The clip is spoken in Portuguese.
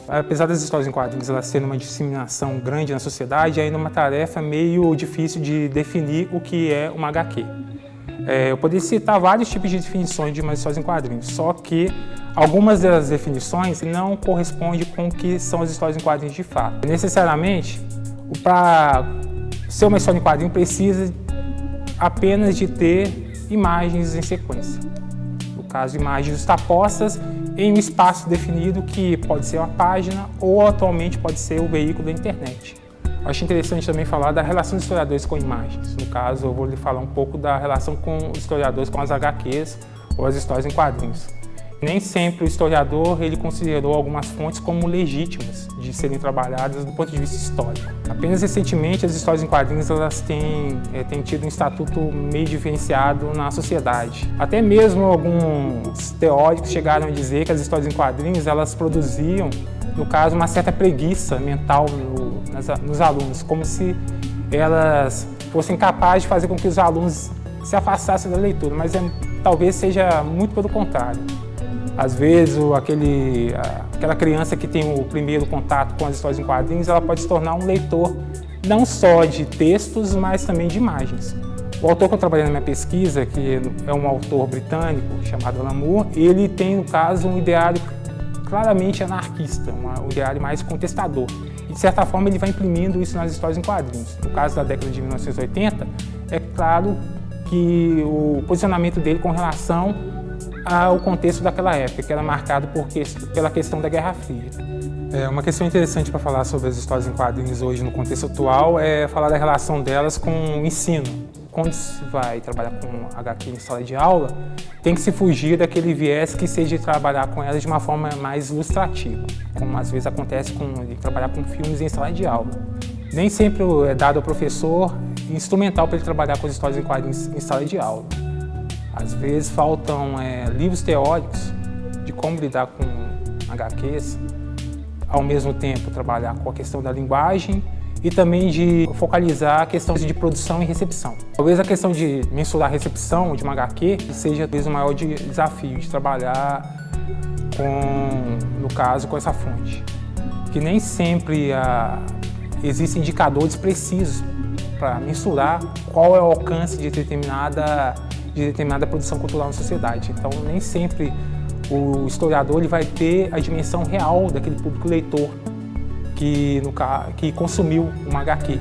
Apesar das histórias em quadrinhos elas terem uma disseminação grande na sociedade, ainda é uma tarefa meio difícil de definir o que é uma HQ. Eu poderia citar vários tipos de definições de umas histórias em quadrinhos, só que algumas das definições não correspondem com o que são as histórias em quadrinhos de fato. Necessariamente, para ser uma história em quadrinho precisa apenas de ter imagens em sequência. No caso, imagens justapostas em um espaço definido que pode ser uma página ou atualmente pode ser o veículo da internet. Eu acho interessante também falar da relação dos historiadores com imagens. No caso, eu vou lhe falar um pouco da relação com os historiadores com as HQs ou as histórias em quadrinhos. Nem sempre o historiador ele considerou algumas fontes como legítimas de serem trabalhadas do ponto de vista histórico. Apenas recentemente as histórias em quadrinhos elas têm tido um estatuto meio diferenciado na sociedade. Até mesmo alguns teóricos chegaram a dizer que as histórias em quadrinhos elas produziam, no caso, uma certa preguiça mental nos alunos, como se elas fossem capazes de fazer com que os alunos se afastassem da leitura, mas talvez seja muito pelo contrário. Às vezes, aquela criança que tem o primeiro contato com as histórias em quadrinhos, ela pode se tornar um leitor não só de textos, mas também de imagens. O autor que eu trabalhei na minha pesquisa, que é um autor britânico chamado Alan Moore, ele tem, no caso, um ideário claramente anarquista, um ideário mais contestador. E, de certa forma, ele vai imprimindo isso nas histórias em quadrinhos. No caso da década de 1980, é claro que o posicionamento dele com relação ao contexto daquela época, que era marcado pela questão da Guerra Fria. Uma questão interessante para falar sobre as histórias em quadrinhos hoje no contexto atual é falar da relação delas com o ensino. Quando se vai trabalhar com HQ em sala de aula, tem que se fugir daquele viés que seja de trabalhar com elas de uma forma mais ilustrativa, como às vezes acontece de trabalhar com filmes em sala de aula. Nem sempre é dado ao professor instrumental para ele trabalhar com as histórias em quadrinhos em sala de aula. Às vezes faltam livros teóricos de como lidar com HQs, ao mesmo tempo trabalhar com a questão da linguagem e também de focalizar a questão de produção e recepção. Talvez a questão de mensurar a recepção de uma HQ seja talvez o maior desafio de trabalhar no caso, com essa fonte. Que nem sempre existem indicadores precisos para mensurar qual é o alcance de determinada produção cultural na sociedade. Então, nem sempre o historiador ele vai ter a dimensão real daquele público leitor que consumiu uma HQ.